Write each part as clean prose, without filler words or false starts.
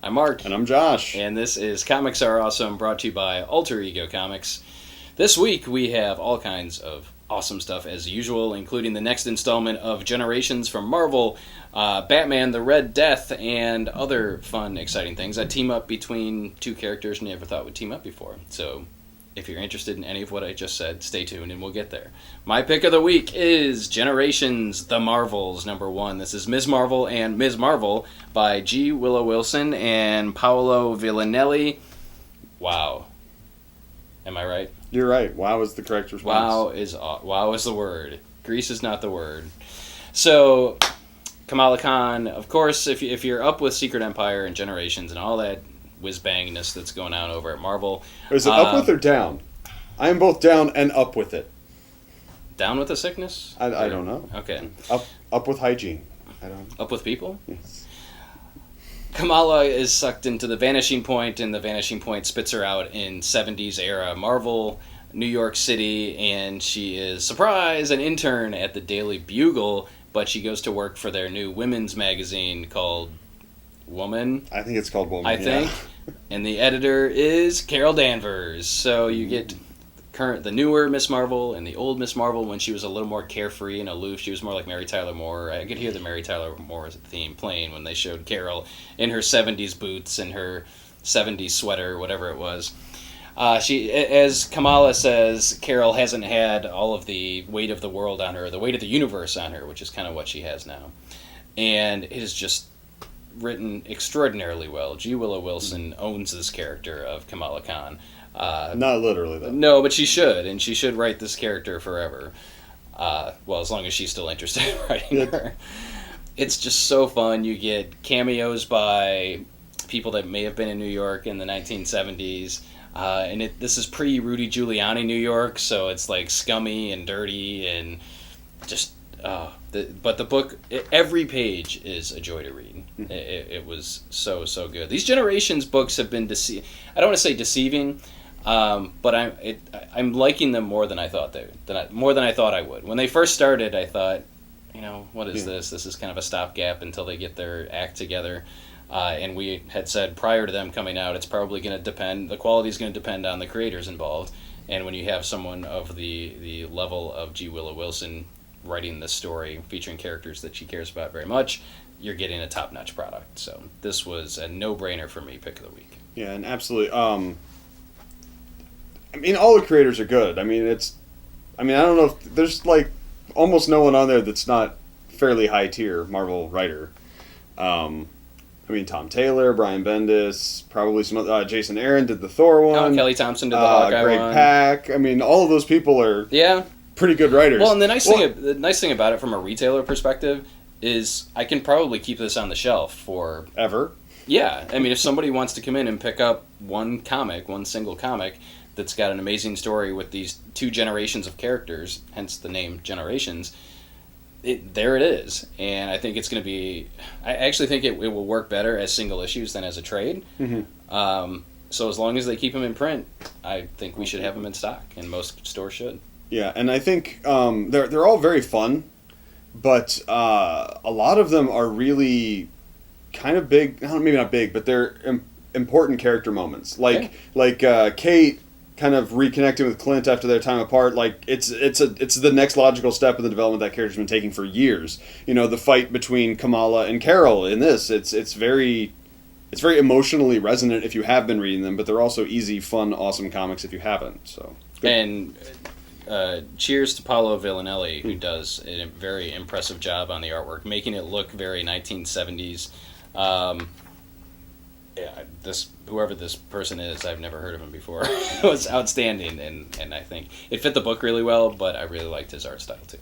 I'm Mark. And I'm Josh. And this is Comics Are Awesome, brought to you by Alter Ego Comics. This week we have all kinds of awesome stuff as usual, including the next installment of Generations from Marvel, Batman, the Red Death, and other fun, exciting things. A team up between two characters you never thought would team up before. So if you're interested in any of what I just said, stay tuned and we'll get there. My pick of the week is Generations, The Marvels, #1. This is Ms. Marvel and Ms. Marvel by G. Willow Wilson and Paolo Villanelli. Wow. Am I right? You're right. Wow is the correct response. Wow is the word. Grease is not the word. So, Kamala Khan, of course, if you're up with Secret Empire and Generations and all that whiz-bangness that's going on over at Marvel. Is it up with or down? I am both down and up with it. Down with the sickness? I don't know. Okay. Up with hygiene. I don't. Up with people? Yes. Kamala is sucked into the Vanishing Point, and the Vanishing Point spits her out in 70s era Marvel, New York City, and she is, surprise, an intern at the Daily Bugle, but she goes to work for their new women's magazine called Woman. I think it's called Woman. I think. And the editor is Carol Danvers. So you get the newer Miss Marvel and the old Miss Marvel when she was a little more carefree and aloof. She was more like Mary Tyler Moore. I could hear the Mary Tyler Moore theme playing when they showed Carol in her 70s boots and her 70s sweater, whatever it was. She, as Kamala says, Carol hasn't had all of the weight of the world on her, the weight of the universe on her, which is kind of what she has now. And it is just written extraordinarily well. G. Willow Wilson owns this character of Kamala Khan. Not literally, though. No, but she should, and she should write this character forever. Well, as long as she's still interested in writing her. It's just so fun. You get cameos by people that may have been in New York in the 1970s. And this is pre-Rudy Giuliani New York, so it's like scummy and dirty and just... but the book, every page is a joy to read. It was so good. These Generations books have been I don't want to say deceiving, but I'm liking them more than I thought more than I thought I would. When they first started, I thought, what is this? This is kind of a stopgap until they get their act together. And we had said prior to them coming out, it's probably going to depend. The quality is going to depend on the creators involved. And when you have someone of the level of G. Willow Wilson writing this story featuring characters that she cares about very much, you're getting a top-notch product. So this was a no-brainer for me, pick of the week. Yeah, and absolutely. I mean, all the creators are good. I don't know if there's like almost no one on there that's not fairly high-tier Marvel writer. Tom Taylor, Brian Bendis, probably some Jason Aaron did the Thor one. Kelly Thompson did the Hawkeye Greg one. Pak. All of those people are pretty good writers. Well, and the nice thing about it from a retailer perspective is I can probably keep this on the shelf for... Ever? Yeah. If somebody wants to come in and pick up one single comic that's got an amazing story with these two generations of characters, hence the name Generations, there it is. And I think it's going to be... I actually think it will work better as single issues than as a trade. Mm-hmm. So as long as they keep them in print, I think we should have them in stock, and most stores should. Yeah, and I think they're all very fun, but a lot of them are really kind of big. Maybe not big, but they're important character moments. Like Kate kind of reconnecting with Clint after their time apart. Like it's the next logical step in the development that character's been taking for years. The fight between Kamala and Carol in this. It's very emotionally resonant if you have been reading them, but they're also easy, fun, awesome comics if you haven't. So good. And cheers to Paolo Villanelli, who does a very impressive job on the artwork, making it look very 1970s. Whoever this person is, I've never heard of him before. It was outstanding, and I think it fit the book really well, but I really liked his art style too.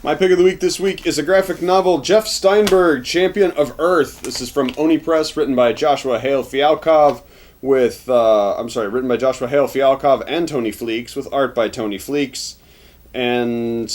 My pick of the week this week is a graphic novel, Jeff Steinberg, Champion of Earth. This is from Oni Press, written by Joshua Hale Fialkov, written by Joshua Hale Fialkov and Tony Fleeks, with art by Tony Fleeks. And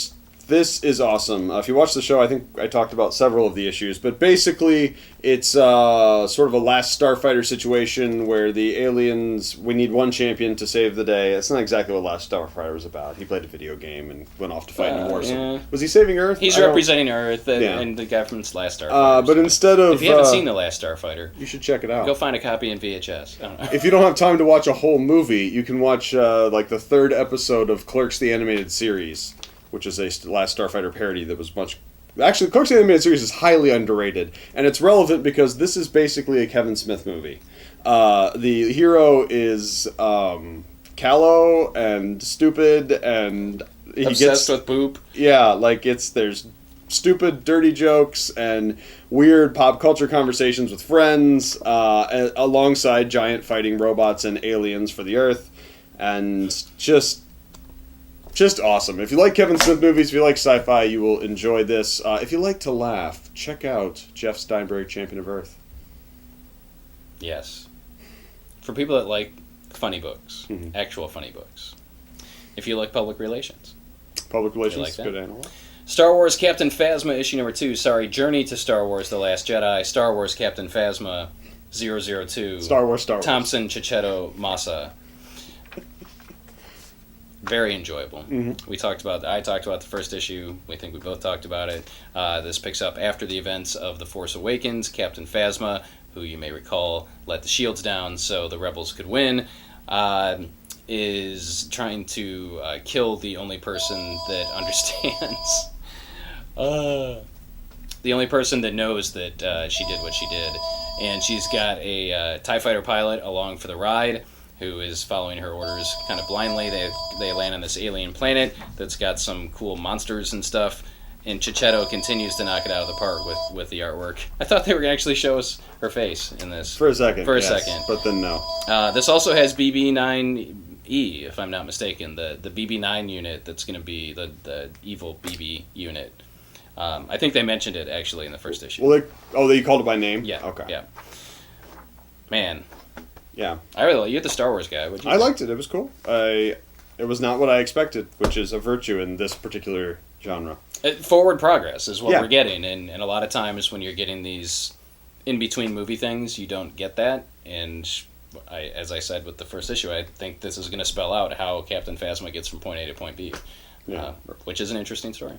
This is awesome. If you watch the show, I think I talked about several of the issues, but basically it's sort of a Last Starfighter situation where the aliens, we need one champion to save the day. That's not exactly what Last Starfighter was about. He played a video game and went off to fight in a war. So was he saving Earth? He's representing Earth and the guy from the Last Starfighter. But instead of... If you haven't seen The Last Starfighter... You should check it out. Go find a copy in VHS. I don't know. If you don't have time to watch a whole movie, you can watch the third episode of Clerks the Animated Series, which is a Last Starfighter parody that was much... Actually, Clerks the Animated Series is highly underrated, and it's relevant because this is basically a Kevin Smith movie. The hero is callow and stupid, and he obsessed with poop. Yeah, there's stupid, dirty jokes and weird pop culture conversations with friends, alongside giant fighting robots and aliens for the Earth, and just awesome. If you like Kevin Smith movies, if you like sci-fi, you will enjoy this. If you like to laugh, check out Jeff Steinberg, Champion of Earth. Yes. For people that like funny books, actual funny books. If you like public relations. Public relations, like good animal. Star Wars Captain Phasma, issue number 2. Journey to Star Wars The Last Jedi. Star Wars Captain Phasma 002. Star Wars. Thompson Chichetto Massa. Very enjoyable. I talked about the first issue. We think we both talked about it. This picks up after the events of The Force Awakens. Captain Phasma, who you may recall let the shields down so the rebels could win, is trying to kill the only person that understands. The only person that knows that she did what she did. And she's got a TIE fighter pilot along for the ride, who is following her orders kind of blindly. They land on this alien planet that's got some cool monsters and stuff, and Chichetto continues to knock it out of the park with the artwork. I thought they were going to actually show us her face in this. For a second. Second. But then no. This also has BB-9E, if I'm not mistaken, the BB-9 unit that's going to be the evil BB unit. I think they mentioned it, actually, in the first issue. Well, you called it by name? Yeah. Okay. Yeah. Man. Yeah. You're the Star Wars guy. What'd you think? Liked it. It was cool. It was not what I expected, which is a virtue in this particular genre. Forward progress is what we're getting, and a lot of times when you're getting these in-between movie things, you don't get that, and as I said with the first issue, I think this is going to spell out how Captain Phasma gets from point A to point B, which is an interesting story.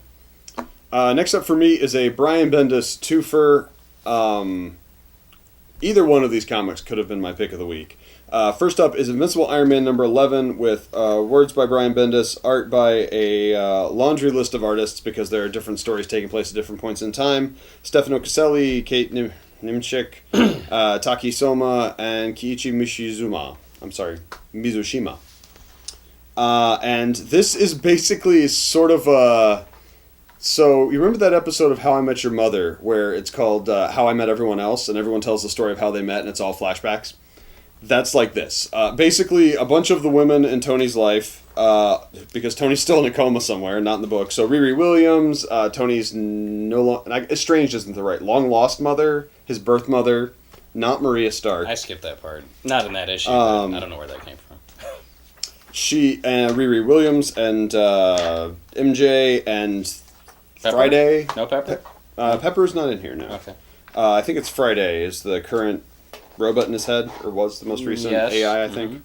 Next up for me is a Brian Bendis twofer. Either one of these comics could have been my pick of the week. First up is Invincible Iron Man number 11 with words by Brian Bendis, art by a laundry list of artists because there are different stories taking place at different points in time. Stefano Caselli, Kate Nimchik, Taki Soma, and Kiichi Mizushima. And this is basically sort of a... So, you remember that episode of How I Met Your Mother, where it's called How I Met Everyone Else, and everyone tells the story of how they met, and it's all flashbacks? That's like this. Basically, a bunch of the women in Tony's life, because Tony's still in a coma somewhere, not in the book. So, Riri Williams, Tony's estranged isn't the right, long-lost mother, his birth mother, not Maria Stark. I skipped that part. Not in that issue, I don't know where that came from. She, and Riri Williams, and MJ, and... Pepper? Friday. No Pepper? Pepper's not in here now. Okay. I think it's Friday is the current robot in his head, or was the most recent AI, I think.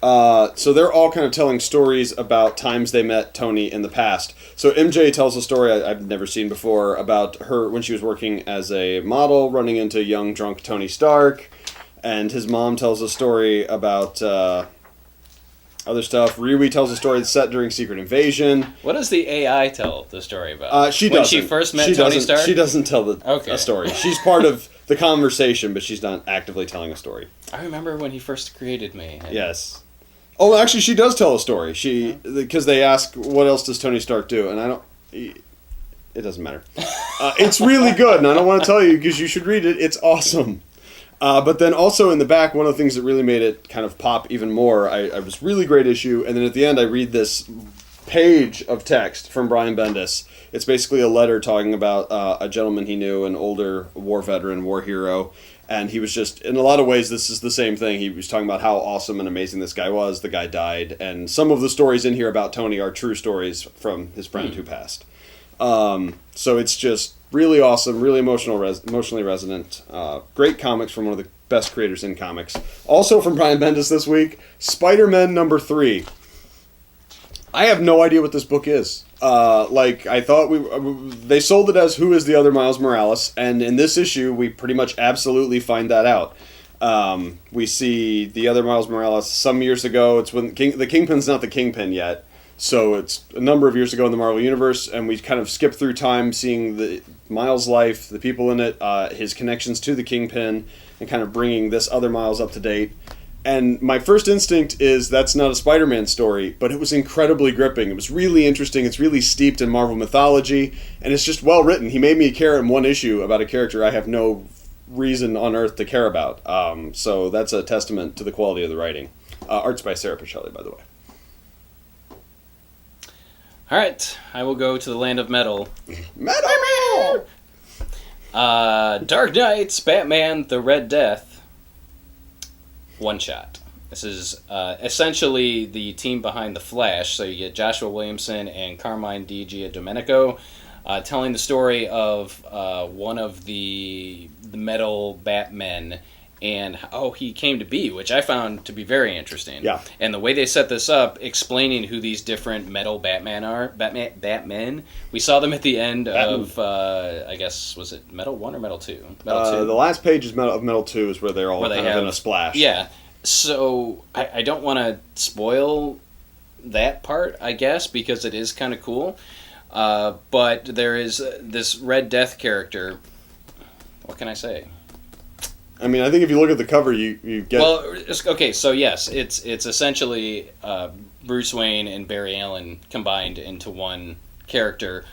So they're all kind of telling stories about times they met Tony in the past. So MJ tells a story I've never seen before about her when she was working as a model, running into young, drunk Tony Stark. And his mom tells a story about... other stuff. Riri tells a story that's set during Secret Invasion. What does the AI tell the story about? She doesn't. When she first met Tony Stark? She doesn't tell a story. She's part of the conversation, but she's not actively telling a story. I remember when he first created me. Yes. Oh, actually, she does tell a story. Because they ask, what else does Tony Stark do? And it doesn't matter. It's really good, and I don't want to tell you because you should read it. It's awesome. But then also in the back, one of the things that really made it kind of pop even more, I was really great issue, and then at the end I read this page of text from Brian Bendis. It's basically a letter talking about a gentleman he knew, an older war veteran, war hero, and he was just, in a lot of ways, this is the same thing. He was talking about how awesome and amazing this guy was. The guy died, and some of the stories in here about Tony are true stories from his friend who passed. So it's just really awesome, really emotionally resonant. Great comics from one of the best creators in comics. Also from Brian Bendis this week, Spider-Man number 3. I have no idea what this book is. I thought they sold it as Who is the Other Miles Morales, and in this issue we pretty much absolutely find that out. We see the other Miles Morales some years ago. It's when the Kingpin's not the Kingpin yet, so it's a number of years ago in the Marvel Universe, and we kind of skip through time seeing the Miles' life, the people in it, his connections to the Kingpin, and kind of bringing this other Miles up to date. And my first instinct is that's not a Spider-Man story, but it was incredibly gripping. It was really interesting. It's really steeped in Marvel mythology, and it's just well written. He made me care in one issue about a character I have no reason on earth to care about. So that's a testament to the quality of the writing. Art's by Sarah Pichelli, by the way. All right, I will go to the land of metal. Metal! Dark Knight's Batman: The Red Death. One shot. This is essentially the team behind The Flash. So you get Joshua Williamson and Carmine Di Giandomenico telling the story of one of the metal Batmen and how he came to be, which I found to be very interesting. Yeah. And the way they set this up, explaining who these different metal Batmen. We saw them at the end of, I guess, was it Metal 1 or Metal 2? Metal 2. The last page of Metal 2 is where they're all kind of in a splash. Yeah. So I don't want to spoil that part, I guess, because it is kind of cool. But there is this Red Death character. What can I say? I mean, I think if you look at the cover, you get... Well, okay, so yes, it's essentially Bruce Wayne and Barry Allen combined into one character,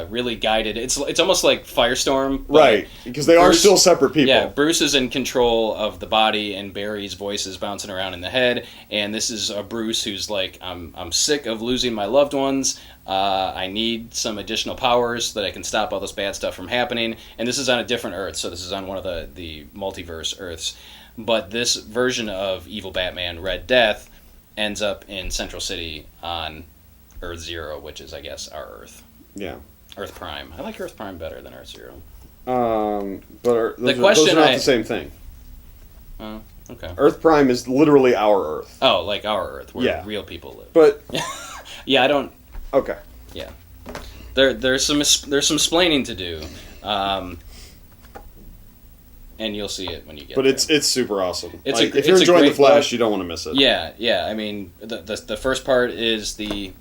really guided. It's almost like Firestorm. Right, because they are still separate people. Yeah, Bruce is in control of the body, and Barry's voice is bouncing around in the head, and this is a Bruce who's like, I'm sick of losing my loved ones. I need some additional powers so that I can stop all this bad stuff from happening. And this is on a different Earth, so this is on one of the multiverse Earths. But this version of Evil Batman, Red Death, ends up in Central City on Earth Zero, which is, I guess, our Earth. Yeah. Earth Prime. I like Earth Prime better than Earth Zero. But those are not the same thing. Okay. Earth Prime is literally our Earth. Oh, like our Earth, where real people live. But yeah, I don't. Okay. Yeah, there's some splaining to do, and you'll see it when you get. But there. it's super awesome. If you're enjoying The Flash, you don't want to miss it. Yeah. I mean, the first part is the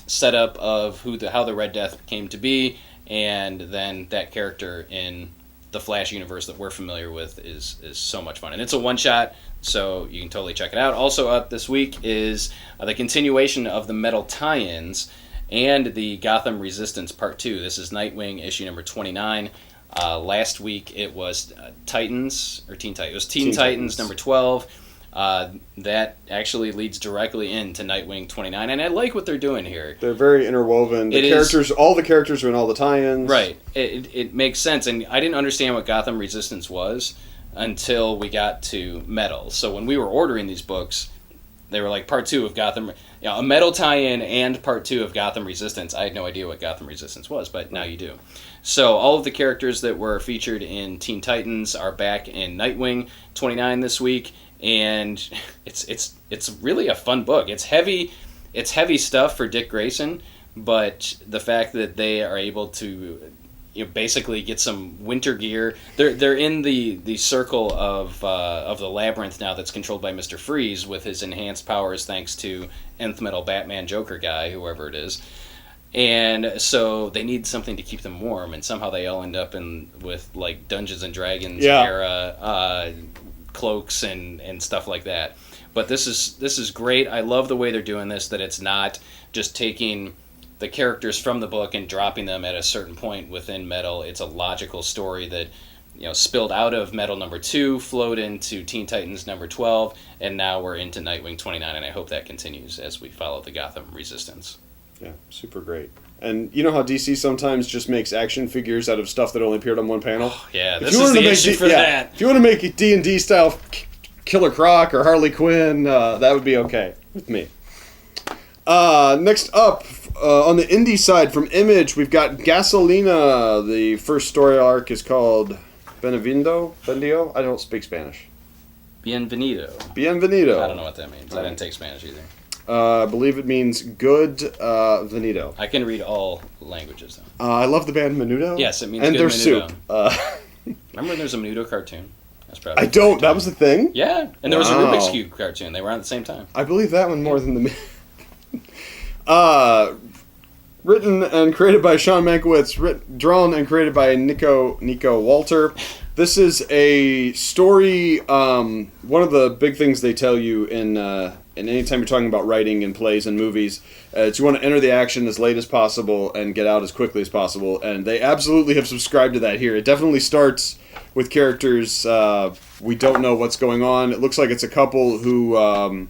setup of how the Red Death came to be, and then that character in the Flash universe that we're familiar with is so much fun. And it's a one-shot, so you can totally check it out. Also up this week is the continuation of the Metal tie-ins and the Gotham Resistance Part 2. This is Nightwing issue number 29. Last week it was Teen Titans number 12. That actually leads directly into Nightwing 29, and I like what they're doing here. They're very interwoven. All the characters are in all the tie-ins. Right. It makes sense, and I didn't understand what Gotham Resistance was until we got to Metal. So when we were ordering these books, they were like Part 2 of Gotham, a Metal tie-in and Part 2 of Gotham Resistance. I had no idea what Gotham Resistance was, but now you do. So all of the characters that were featured in Teen Titans are back in Nightwing 29 this week. And it's really a fun book. It's heavy stuff for Dick Grayson, but the fact that they are able to basically get some winter gear. They're in the circle of the labyrinth now that's controlled by Mr. Freeze with his enhanced powers thanks to Nth Metal Batman Joker guy, whoever it is. And so they need something to keep them warm, and somehow they all end up with like Dungeons and Dragons era cloaks and stuff like that. But this is great. I love the way they're doing this, that it's not just taking the characters from the book and dropping them at a certain point within Metal. It's a logical story that spilled out of Metal number 2, flowed into Teen Titans number 12, and now we're into Nightwing 29, and I hope that continues as we follow the Gotham Resistance. Yeah, super great. And you know how DC sometimes just makes action figures out of stuff that only appeared on one panel? Oh, yeah, this is the issue for that. If you want to make a D&D style Killer Croc or Harley Quinn, that would be okay with me. Next up, on the indie side, from Image, we've got Gasolina. The first story arc is called Bendio? I don't speak Spanish. Bienvenido. Bienvenido. I don't know what that means. I didn't take Spanish either. I believe it means good Venido. I can read all languages, though. I love the band Menudo. Yes, it means and good their Menudo. soup. Remember there's a Menudo cartoon? That's probably I don't. That was the thing? Yeah, and there was a Rubik's Cube cartoon. They were on at the same time. I believe that one more than the... Written and created by Sean Mankiewicz, drawn and created by Nico Walter. This is a story. One of the big things they tell you in anytime you're talking about writing in plays and movies, is you want to enter the action as late as possible and get out as quickly as possible. And they absolutely have subscribed to that here. It definitely starts with characters we don't know what's going on. It looks like it's a couple who, a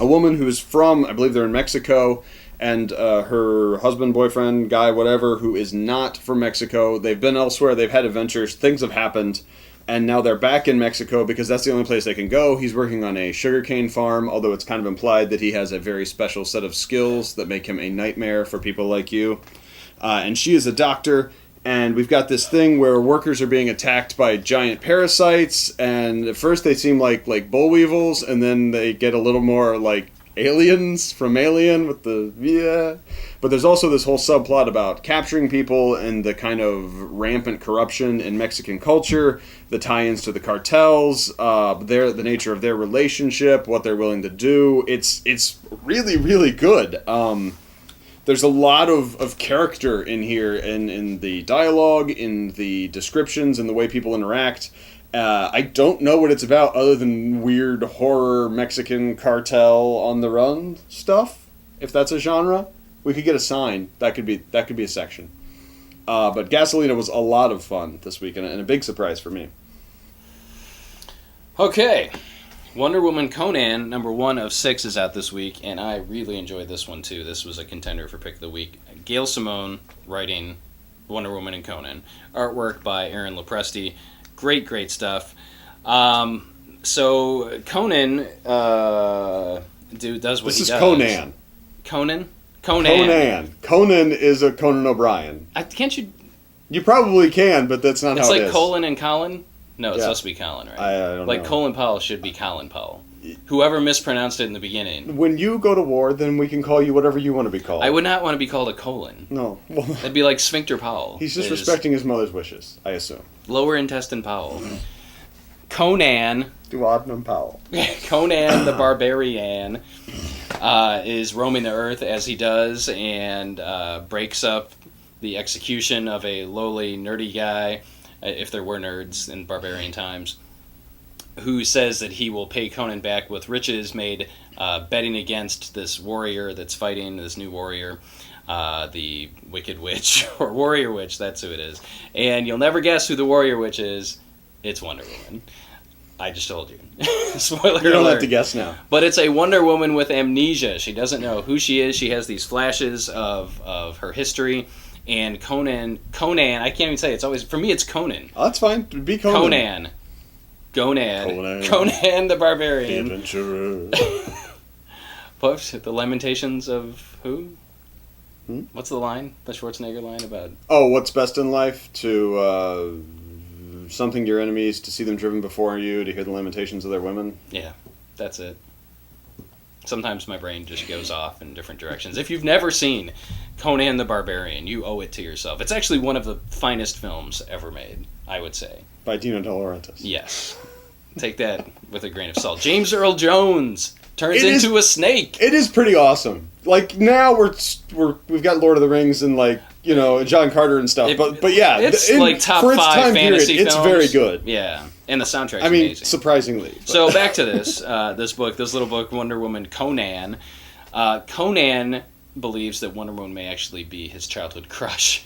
woman who's from, I believe they're in Mexico, and her husband, boyfriend, guy, whatever, who is not from Mexico. They've been elsewhere, they've had adventures, things have happened, and now they're back in Mexico because that's the only place they can go. He's working on a sugarcane farm, although it's kind of implied that he has a very special set of skills that make him a nightmare for people like you. And she is a doctor, and we've got this thing where workers are being attacked by giant parasites, and at first they seem like bull weevils, and then they get a little more like aliens from Alien with the... yeah. But there's also this whole subplot about capturing people and the kind of rampant corruption in Mexican culture, the tie-ins to the cartels, the nature of their relationship, what they're willing to do. It's really, really good. There's a lot of character in here, in the dialogue, in the descriptions, in the way people interact. I don't know what it's about other than weird horror Mexican cartel on the run stuff. If that's a genre, we could get a sign. That could be a section. But Gasolina was a lot of fun this week and a big surprise for me. Okay. Wonder Woman Conan, number 1 of 6, is out this week, and I really enjoyed this one too. This was a contender for Pick of the Week. Gail Simone writing Wonder Woman and Conan. Artwork by Aaron Lopresti. Great stuff. So Conan does what he does. This is Conan. Conan? Conan is a Conan O'Brien. Can't you... You probably can, but that's not how it is. It's like Colin and Colin? No, it's supposed to be Colin, right? I don't know. Like Colin Powell should be Colin Powell. Whoever mispronounced it in the beginning. When you go to war, then we can call you whatever you want to be called. I would not want to be called a colon. No. That'd be like Sphincter Powell. He's just respecting his mother's wishes, I assume. Lower intestine Powell. Conan. Duodenum Powell. Conan the Barbarian is roaming the earth as he does and breaks up the execution of a lowly, nerdy guy, if there were nerds in barbarian times, who says that he will pay Conan back with riches made betting against this warrior that's fighting, this new warrior, the Wicked Witch, or Warrior Witch, that's who it is. And you'll never guess who the Warrior Witch is. It's Wonder Woman. I just told you. Spoiler alert. You don't have to guess now. But it's a Wonder Woman with amnesia. She doesn't know who she is. She has these flashes of her history. And Conan, I can't even say it. It's always, for me, it's Conan. Oh, that's fine. Be Conan. Conan the Barbarian. The adventurer. What? The Lamentations of who? What's the line? The Schwarzenegger line about... Oh, what's best in life? To something your enemies, to see them driven before you, to hear the lamentations of their women? Yeah, that's it. Sometimes my brain just goes off in different directions. If you've never seen Conan the Barbarian, you owe it to yourself. It's actually one of the finest films ever made, I would say. By Dino De Laurentiis. Yes. Take that with a grain of salt. James Earl Jones turns into a snake. It is pretty awesome. Like, now we've got Lord of the Rings and, like, you know, John Carter and stuff. But yeah. It's like top 5 fantasy films. It's very good. Yeah. And the soundtrack's amazing. Surprisingly. But. So back to this this little book, Wonder Woman Conan. Conan believes that Wonder Woman may actually be his childhood crush.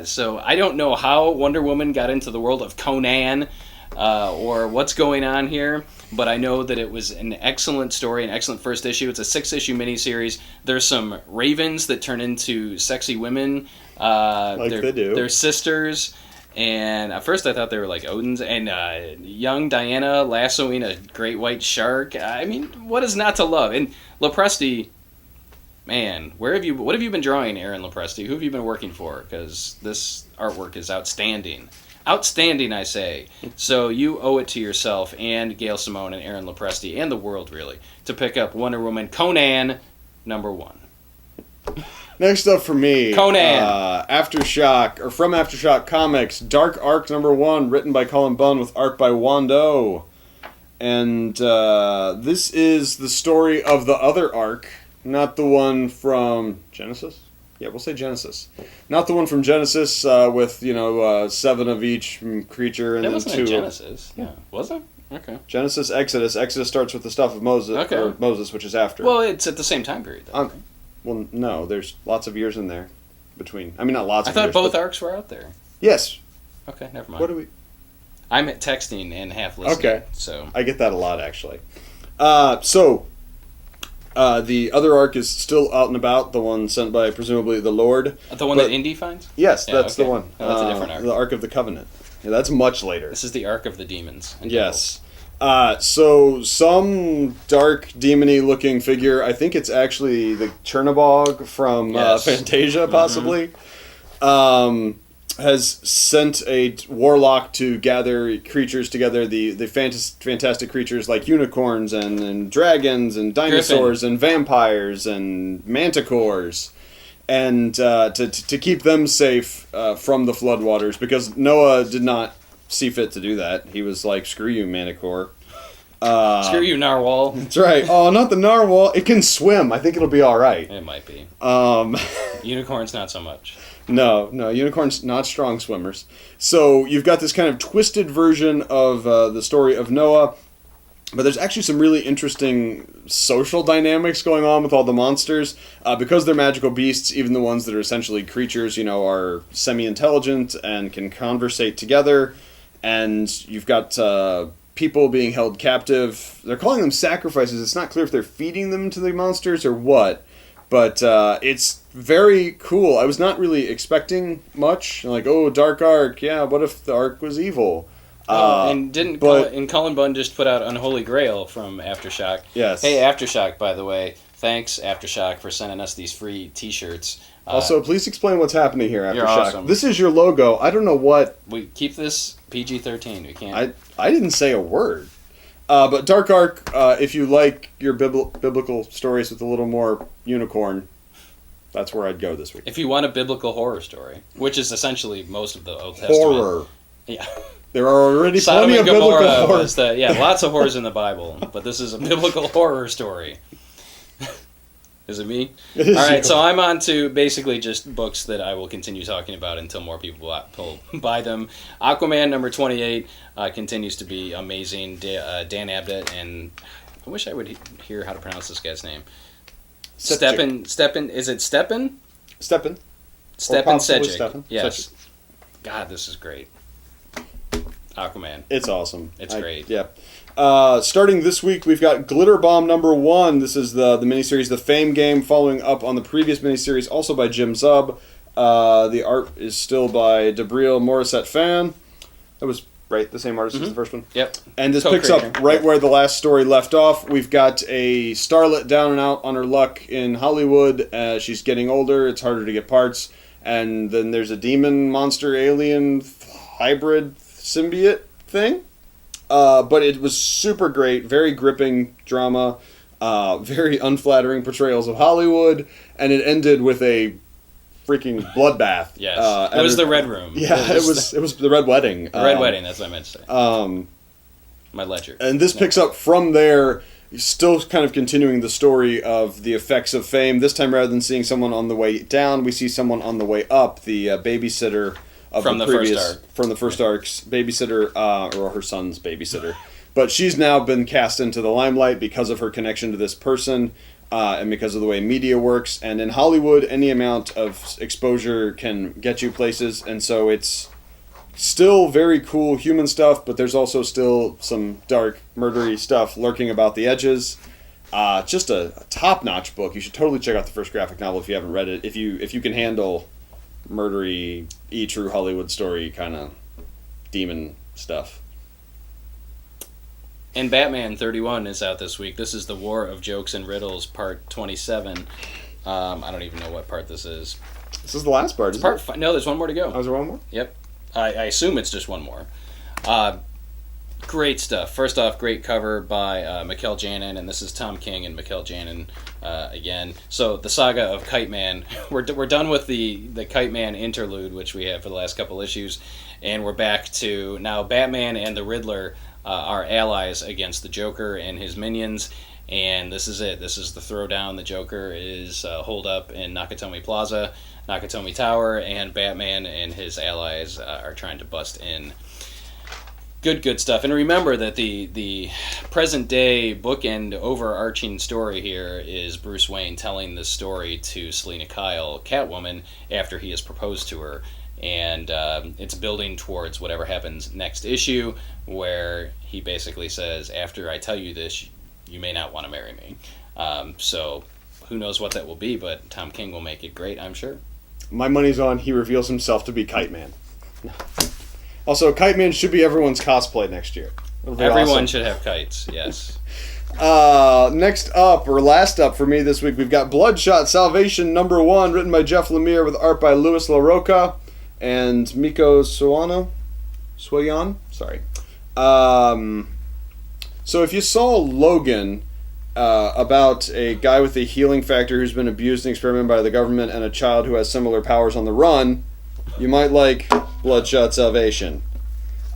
So I don't know how Wonder Woman got into the world of Conan or what's going on here, but I know that it was an excellent story, an excellent first issue. It's a 6-issue miniseries. There's some ravens that turn into sexy women. They do. They're sisters. And at first I thought they were like Odin's. And young Diana lassoing a great white shark. I mean, what is not to love? And Lopresti Man, what have you been drawing, Aaron Lopresti? Who have you been working for? Because this artwork is outstanding. Outstanding, I say. So you owe it to yourself and Gail Simone and Aaron Lopresti and the world, really, to pick up Wonder Woman Conan #1. Next up for me, Conan. Aftershock, or from Aftershock Comics, Dark Ark #1, written by Cullen Bunn with art by Wando. And this is the story of the other Ark, not the one from Genesis? Yeah, we'll say Genesis. Not the one from Genesis with, 7 of each creature and that then wasn't 2 in Genesis. Yeah. Was it? Okay. Genesis, Exodus. Exodus starts with the stuff of Moses, Okay. or Moses, which is after. Well, it's at the same time period, though. Well, no, there's lots of years in there between. I mean, not lots I of years. thought both arcs were out there. Yes. Okay, never mind. What do we... I'm texting and half listening. Okay. So I get that a lot, actually. The other arc is still out and about, the one sent by, presumably, the Lord. The one that Indy finds? Yes, Yeah, that's okay. the one. Oh, that's a different arc. The Ark of the Covenant. Yeah, that's much later. This is the Arc of the Demons. And Yes. So some dark demony looking figure, I think it's actually the Chernabog from Yes. Fantasia, possibly, has sent a warlock to gather creatures together, the fantastic creatures like unicorns and dragons and dinosaurs and vampires and manticores, and to keep them safe from the floodwaters, because Noah did not see fit to do that. He was like, screw you, Manticore. Screw you, Narwhal. That's right. Oh, not the Narwhal. It can swim. I think it'll be all right. It might be. Unicorns, not so much. No. Unicorns, not strong swimmers. So you've got this kind of twisted version of the story of Noah, but there's actually some really interesting social dynamics going on with all the monsters. Because they're magical beasts, even the ones that are essentially creatures, are semi-intelligent and can conversate together. And you've got people being held captive. They're calling them sacrifices. It's not clear if they're feeding them to the monsters or what. But it's very cool. I was not really expecting much. Like, oh, Dark Ark. Yeah, what if the Ark was evil? And Cullen Bunn just put out Unholy Grail from Aftershock. Yes. Hey, Aftershock, by the way. Thanks, Aftershock, for sending us these free T-shirts. Also, please explain what's happening here, Aftershock. You're awesome. This is your logo. I don't know what... We keep this PG-13. We can't... I didn't say a word. But Dark Ark, if you like your biblical stories with a little more unicorn, that's where I'd go this week. If you want a biblical horror story, which is essentially most of the Old Testament. Horror. Yeah. There are already Sodom plenty and of biblical Gomorrah horror. was lots of horrors in the Bible, but this is a biblical horror story. Is it me? It is All right, you. so I'm on to basically just books that I will continue talking about until more people buy them. Aquaman #28 continues to be amazing. Dan Abnett, and I wish I would hear how to pronounce this guy's name. Stepan, is it Stepan? Stepan. Stepan possibly Sejic. Stepan. Yes. Sejic. God, this is great. Aquaman. It's awesome. It's great. Yeah. Starting this week, we've got Glitterbomb #1. This is the miniseries, The Fame Game, following up on the previous miniseries, also by Jim Zub. The art is still by Debriel Morissette Fan. That was right, the same artist as the first one. Yep. And this picks up right where the last story left off. We've got a starlet down and out on her luck in Hollywood. She's getting older. It's harder to get parts. And then there's a demon, monster, alien, hybrid symbiote thing. But it was super great. Very gripping drama. Very unflattering portrayals of Hollywood. And it ended with a freaking bloodbath. Yes. It was the Red Room. Yeah, it was the Red Wedding. The Red Wedding, that's what I meant to say. My ledger. And this picks up from there, still kind of continuing the story of the effects of fame. This time, rather than seeing someone on the way down, we see someone on the way up. The babysitter of from the first previous, arc. from the first arc's babysitter, or her son's babysitter. But she's now been cast into the limelight because of her connection to this person. And because of the way media works. And in Hollywood, any amount of exposure can get you places. And so it's still very cool human stuff, but there's also still some dark, murdery stuff lurking about the edges. Just a top-notch book. You should totally check out the first graphic novel if you haven't read it. If you can handle murdery, true Hollywood story kind of demon stuff. And Batman 31 is out this week. This is the War of Jokes and Riddles, part 27. I don't even know what part this is. This is the last part. No, there's one more to go. Oh, is there one more? Yep. I assume it's just one more. Great stuff. First off, great cover by Mikkel Janin, and this is Tom King and Mikkel Janin again. So the saga of Kite Man, we're done with the Kite Man interlude, which we had for the last couple issues, and we're back to now Batman and the Riddler are allies against the Joker and his minions, and this is it. This is the throwdown. The Joker is holed up in Nakatomi Plaza, Nakatomi Tower, and Batman and his allies are trying to bust in. Good stuff. And remember that the present day bookend overarching story here is Bruce Wayne telling this story to Selina Kyle, Catwoman, after he has proposed to her. And it's building towards whatever happens next issue, where he basically says, after I tell you this, you may not want to marry me. So who knows what that will be, but Tom King will make it great, I'm sure. My money's on he reveals himself to be Kite Man. Also, Kite Man should be everyone's cosplay next year. Everyone should have kites, yes. Next up, or last up for me this week, we've got Bloodshot Salvation #1, written by Jeff Lemire with art by Louis LaRocca and Miko Suano. Sorry. So if you saw Logan, about a guy with a healing factor who's been abused and experimented by the government and a child who has similar powers on the run, you might like Bloodshot Salvation.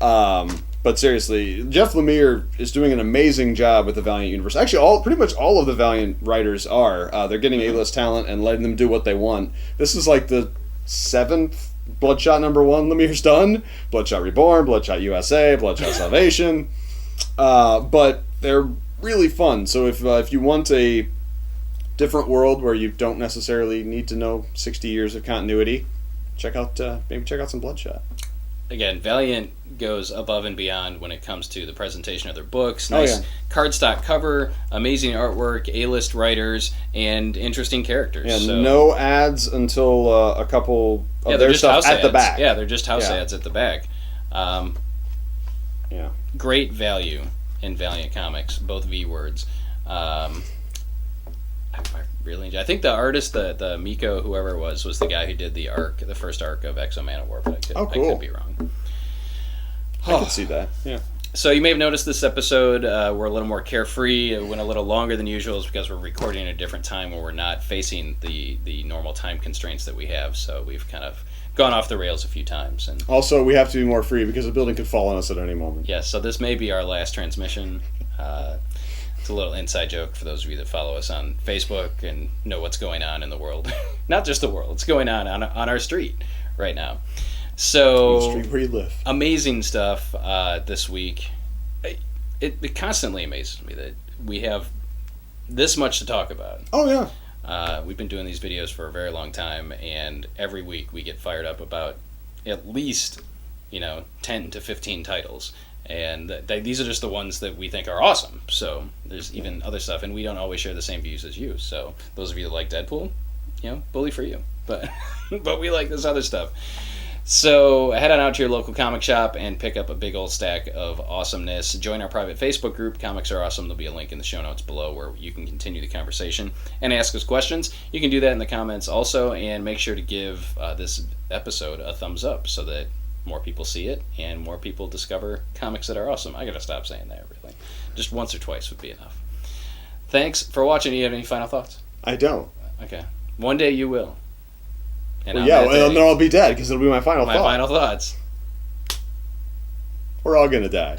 But seriously, Jeff Lemire is doing an amazing job with the Valiant universe. Actually, pretty much all of the Valiant writers are. They're getting A-list talent and letting them do what they want. This is like the 7th Bloodshot #1 Lemire's done. Bloodshot Reborn, Bloodshot USA, Bloodshot Salvation. But they're really fun. So if you want a different world where you don't necessarily need to know 60 years of continuity, maybe check out some Bloodshot. Again, Valiant goes above and beyond when it comes to the presentation of their books. Nice cardstock cover, amazing artwork, A-list writers, and interesting characters. Yeah, so. No ads until a couple of their stuff at the back. Yeah, they're just house ads at the back. Great value in Valiant Comics, both V words. I really enjoy. I think the artist, the Miko, whoever it was the guy who did the first arc of X-O Manowar, but I could be wrong. I could see that, yeah. So you may have noticed this episode, we're a little more carefree. It went a little longer than usual because we're recording at a different time when we're not facing the normal time constraints that we have. So we've kind of gone off the rails a few times. And also, we have to be more free because the building could fall on us at any moment. Yes, so this may be our last transmission. It's a little inside joke for those of you that follow us on Facebook and know what's going on in the world. Not just the world. It's going on our street right now. So, the street where you live. Amazing stuff this week. It constantly amazes me that we have this much to talk about. Oh, yeah. We've been doing these videos for a very long time, and every week we get fired up about at least 10 to 15 titles. And these are just the ones that we think are awesome. So there's even other stuff, and we don't always share the same views as you. So those of you that like Deadpool, bully for you. But but we like this other stuff. So head on out to your local comic shop and pick up a big old stack of awesomeness. Join our private Facebook group, Comics Are Awesome. There'll be a link in the show notes below where you can continue the conversation and ask us questions. You can do that in the comments also, and make sure to give this episode a thumbs up so that more people see it and more people discover comics that are awesome. I gotta stop saying that, really. Just once or twice would be enough. Thanks for watching. Do you have any final thoughts? I don't. Okay. One day you will. And then I'll be dead because it'll be my final thought. My final thoughts. We're all gonna die.